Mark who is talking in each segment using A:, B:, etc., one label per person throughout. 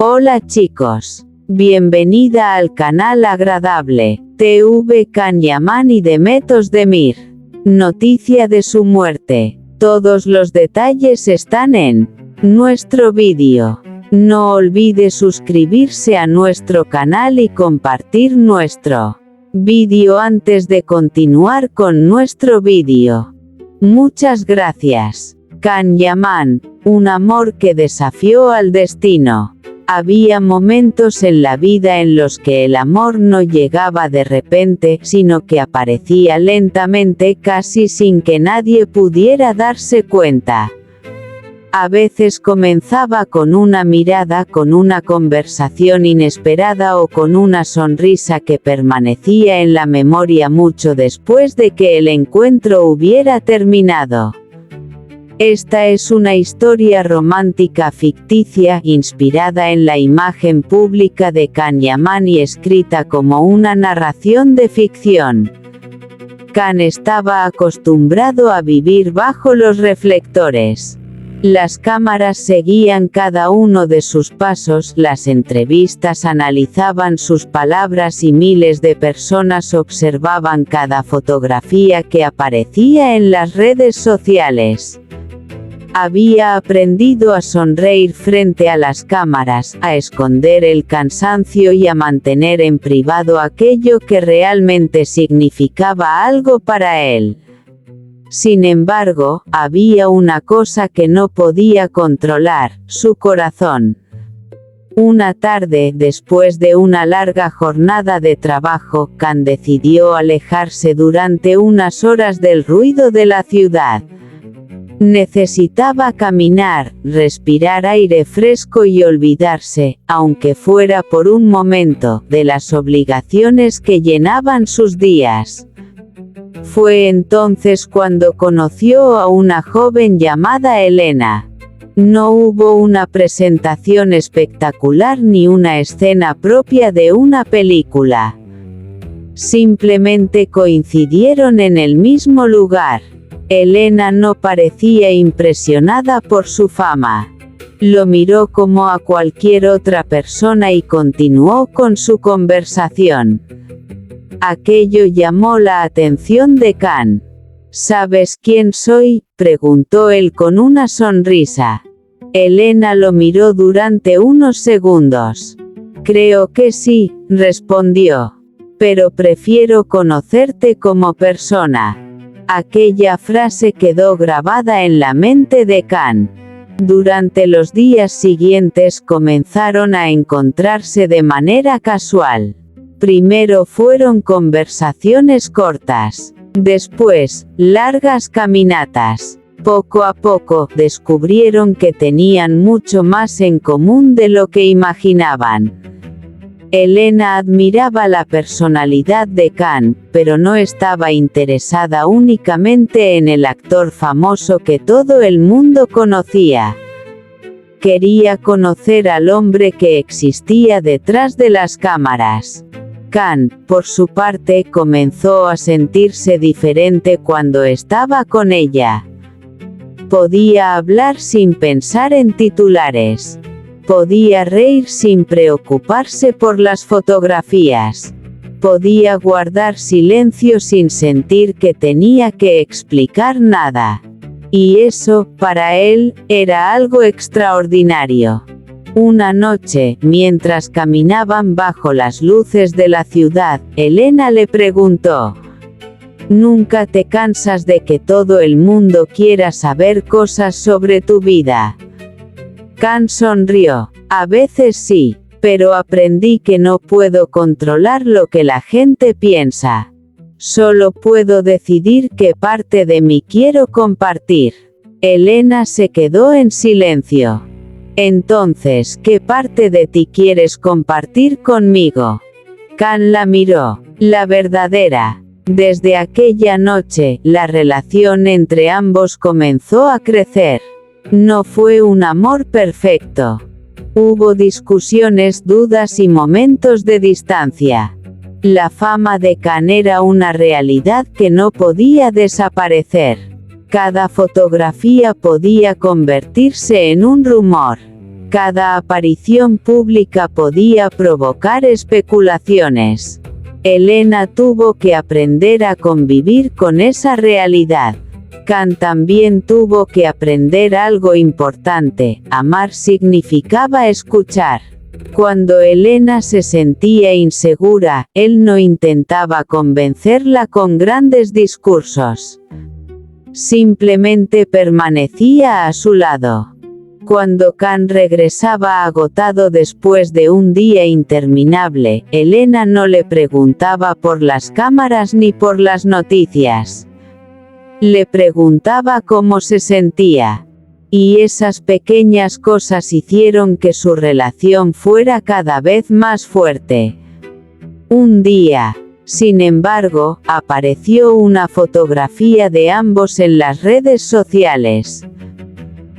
A: Hola chicos. Bienvenida al canal agradable, TV Can Yaman y Demet Özdemir. Noticia de su muerte. Todos los detalles están en nuestro vídeo. No olvide suscribirse a nuestro canal y compartir nuestro vídeo antes de continuar con nuestro vídeo. Muchas gracias. Can Yaman, un amor que desafió al destino. Había momentos en la vida en los que el amor no llegaba de repente, sino que aparecía lentamente, casi sin que nadie pudiera darse cuenta. A veces comenzaba con una mirada, con una conversación inesperada o con una sonrisa que permanecía en la memoria mucho después de que el encuentro hubiera terminado. Esta es una historia romántica ficticia, inspirada en la imagen pública de Can Yaman y escrita como una narración de ficción. Can estaba acostumbrado a vivir bajo los reflectores. Las cámaras seguían cada uno de sus pasos, las entrevistas analizaban sus palabras y miles de personas observaban cada fotografía que aparecía en las redes sociales. Había aprendido a sonreír frente a las cámaras, a esconder el cansancio y a mantener en privado aquello que realmente significaba algo para él. Sin embargo, había una cosa que no podía controlar: su corazón. Una tarde, después de una larga jornada de trabajo, Can decidió alejarse durante unas horas del ruido de la ciudad. Necesitaba caminar, respirar aire fresco y olvidarse, aunque fuera por un momento, de las obligaciones que llenaban sus días. Fue entonces cuando conoció a una joven llamada Elena. No hubo una presentación espectacular ni una escena propia de una película. Simplemente coincidieron en el mismo lugar. Elena no parecía impresionada por su fama. Lo miró como a cualquier otra persona y continuó con su conversación. Aquello llamó la atención de Can. ¿Sabes quién soy?, preguntó él con una sonrisa. Elena lo miró durante unos segundos. Creo que sí, respondió. Pero prefiero conocerte como persona. Aquella frase quedó grabada en la mente de Can. Durante los días siguientes comenzaron a encontrarse de manera casual. Primero fueron conversaciones cortas. Después, largas caminatas. Poco a poco, descubrieron que tenían mucho más en común de lo que imaginaban. Elena admiraba la personalidad de Can, pero no estaba interesada únicamente en el actor famoso que todo el mundo conocía. Quería conocer al hombre que existía detrás de las cámaras. Can, por su parte, comenzó a sentirse diferente cuando estaba con ella. Podía hablar sin pensar en titulares. Podía reír sin preocuparse por las fotografías. Podía guardar silencio sin sentir que tenía que explicar nada. Y eso, para él, era algo extraordinario. Una noche, mientras caminaban bajo las luces de la ciudad, Elena le preguntó: ¿Nunca te cansas de que todo el mundo quiera saber cosas sobre tu vida? Can sonrió. A veces sí, pero aprendí que no puedo controlar lo que la gente piensa. Solo puedo decidir qué parte de mí quiero compartir. Elena se quedó en silencio. Entonces, ¿qué parte de ti quieres compartir conmigo? Can la miró. La verdadera. Desde aquella noche, la relación entre ambos comenzó a crecer. No fue un amor perfecto. Hubo discusiones, dudas y momentos de distancia. La fama de Can era una realidad que no podía desaparecer. Cada fotografía podía convertirse en un rumor. Cada aparición pública podía provocar especulaciones. Elena tuvo que aprender a convivir con esa realidad. Kant también tuvo que aprender algo importante: amar significaba escuchar. Cuando Elena se sentía insegura, él no intentaba convencerla con grandes discursos. Simplemente permanecía a su lado. Cuando Kant regresaba agotado después de un día interminable, Elena no le preguntaba por las cámaras ni por las noticias. Le preguntaba cómo se sentía. Y esas pequeñas cosas hicieron que su relación fuera cada vez más fuerte. Un día, sin embargo, apareció una fotografía de ambos en las redes sociales.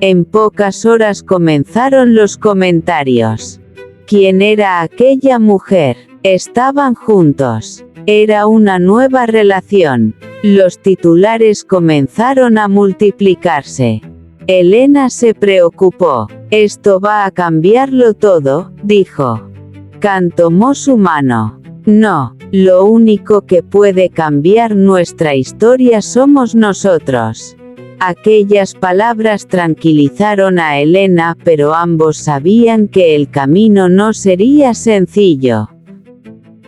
A: En pocas horas comenzaron los comentarios. ¿Quién era aquella mujer? Estaban juntos. Era una nueva relación. Los titulares comenzaron a multiplicarse. Elena se preocupó. Esto va a cambiarlo todo, dijo. Kant tomó su mano. No, lo único que puede cambiar nuestra historia somos nosotros. Aquellas palabras tranquilizaron a Elena, pero ambos sabían que el camino no sería sencillo.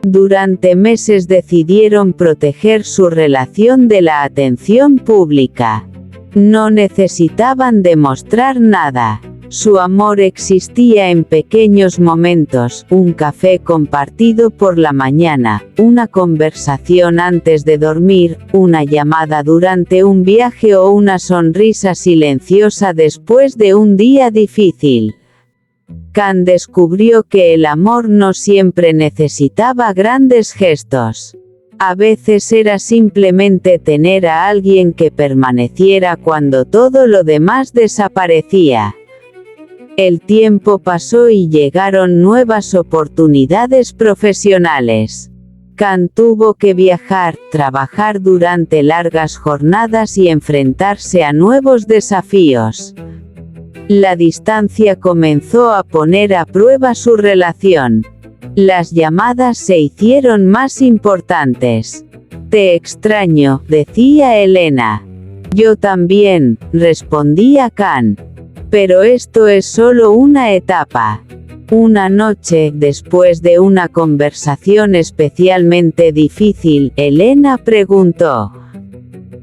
A: Durante meses decidieron proteger su relación de la atención pública. No necesitaban demostrar nada. Su amor existía en pequeños momentos: un café compartido por la mañana, una conversación antes de dormir, una llamada durante un viaje o una sonrisa silenciosa después de un día difícil. Kant descubrió que el amor no siempre necesitaba grandes gestos. A veces era simplemente tener a alguien que permaneciera cuando todo lo demás desaparecía. El tiempo pasó y llegaron nuevas oportunidades profesionales. Kant tuvo que viajar, trabajar durante largas jornadas y enfrentarse a nuevos desafíos. La distancia comenzó a poner a prueba su relación. Las llamadas se hicieron más importantes. Te extraño, decía Elena. Yo también, respondía Kant. Pero esto es solo una etapa. Una noche, después de una conversación especialmente difícil, Elena preguntó: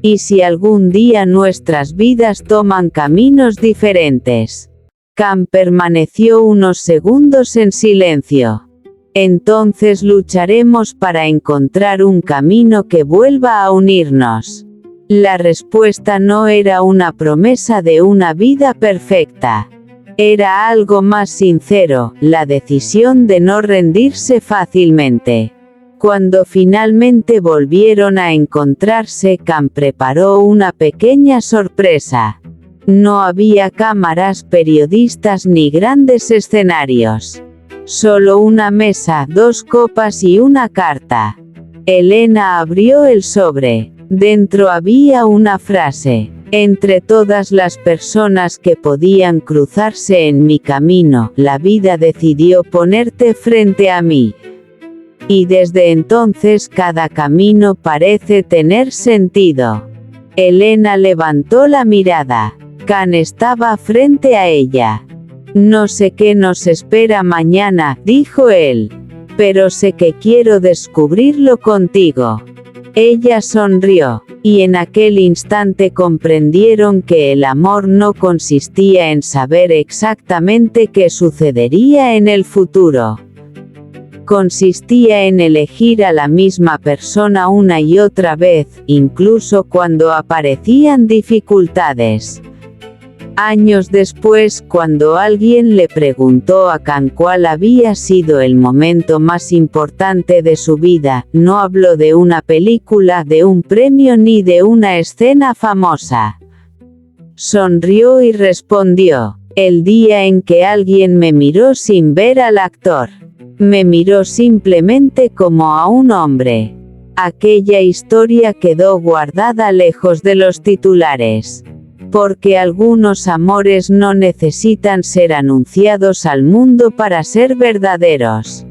A: ¿y si algún día nuestras vidas toman caminos diferentes? Kant permaneció unos segundos en silencio. Entonces lucharemos para encontrar un camino que vuelva a unirnos. La respuesta no era una promesa de una vida perfecta. Era algo más sincero: la decisión de no rendirse fácilmente. Cuando finalmente volvieron a encontrarse, Kant preparó una pequeña sorpresa. No había cámaras, periodistas ni grandes escenarios. Solo una mesa, 2 copas y una carta. Elena abrió el sobre. Dentro había una frase: entre todas las personas que podían cruzarse en mi camino, la vida decidió ponerte frente a mí. Y desde entonces cada camino parece tener sentido. Elena levantó la mirada. Kant estaba frente a ella. No sé qué nos espera mañana, dijo él. Pero sé que quiero descubrirlo contigo. Ella sonrió, y en aquel instante comprendieron que el amor no consistía en saber exactamente qué sucedería en el futuro. Consistía en elegir a la misma persona una y otra vez, incluso cuando aparecían dificultades. Años después, cuando alguien le preguntó a Kant cuál había sido el momento más importante de su vida, no habló de una película, de un premio ni de una escena famosa. Sonrió y respondió: el día en que alguien me miró sin ver al actor. Me miró simplemente como a un hombre. Aquella historia quedó guardada lejos de los titulares. Porque algunos amores no necesitan ser anunciados al mundo para ser verdaderos.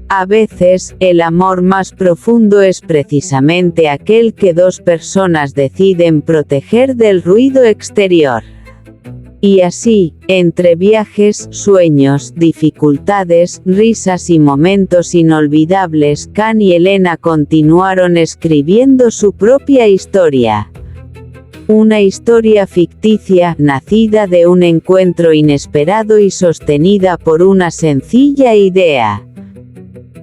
A: A veces, el amor más profundo es precisamente aquel que dos personas deciden proteger del ruido exterior. Y así, entre viajes, sueños, dificultades, risas y momentos inolvidables, Can y Elena continuaron escribiendo su propia historia. Una historia ficticia, nacida de un encuentro inesperado y sostenida por una sencilla idea.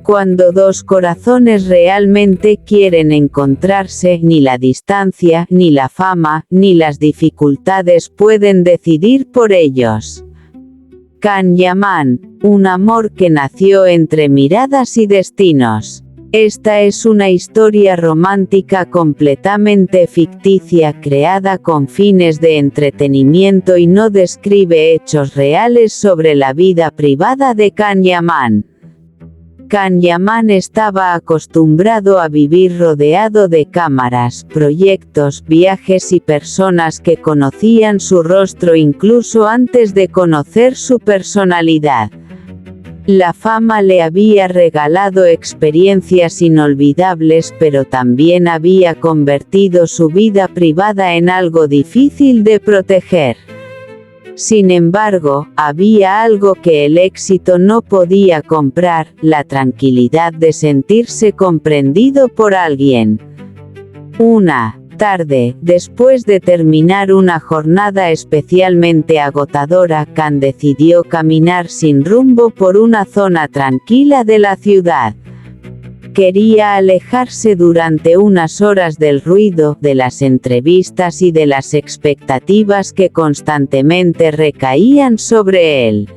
A: Cuando dos corazones realmente quieren encontrarse, ni la distancia, ni la fama, ni las dificultades pueden decidir por ellos. Can Yaman, un amor que nació entre miradas y destinos. Esta es una historia romántica completamente ficticia creada con fines de entretenimiento y no describe hechos reales sobre la vida privada de Can Yaman. Can Yaman estaba acostumbrado a vivir rodeado de cámaras, proyectos, viajes y personas que conocían su rostro incluso antes de conocer su personalidad. La fama le había regalado experiencias inolvidables, pero también había convertido su vida privada en algo difícil de proteger. Sin embargo, había algo que el éxito no podía comprar: la tranquilidad de sentirse comprendido por alguien. Una tarde, después de terminar una jornada especialmente agotadora, Can decidió caminar sin rumbo por una zona tranquila de la ciudad. Quería alejarse durante unas horas del ruido, de las entrevistas y de las expectativas que constantemente recaían sobre él.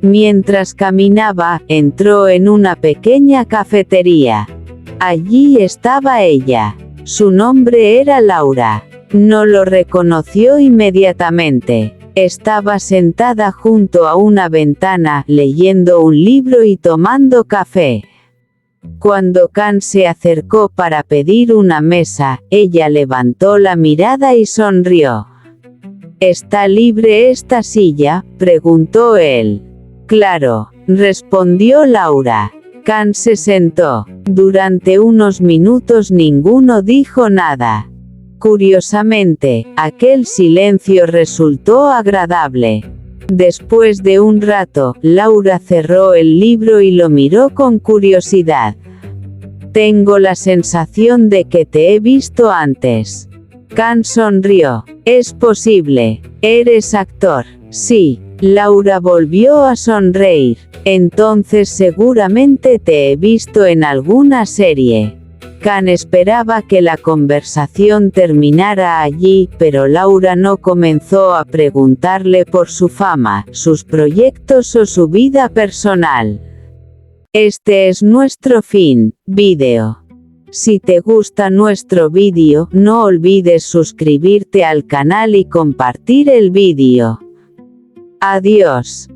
A: Mientras caminaba, entró en una pequeña cafetería. Allí estaba ella. Su nombre era Laura. No lo reconoció inmediatamente. Estaba sentada junto a una ventana, leyendo un libro y tomando café. Cuando Can se acercó para pedir una mesa, ella levantó la mirada y sonrió. ¿Está libre esta silla?, preguntó él. Claro, respondió Laura. Can se sentó. Durante unos minutos ninguno dijo nada. Curiosamente, aquel silencio resultó agradable. Después de un rato, Laura cerró el libro y lo miró con curiosidad. Tengo la sensación de que te he visto antes. Can sonrió. Es posible. ¿Eres actor? Sí. Laura volvió a sonreír. Entonces seguramente te he visto en alguna serie. Can esperaba que la conversación terminara allí, pero Laura no comenzó a preguntarle por su fama, sus proyectos o su vida personal. Este es nuestro fin, vídeo. Si te gusta nuestro vídeo, no olvides suscribirte al canal y compartir el vídeo. Adiós.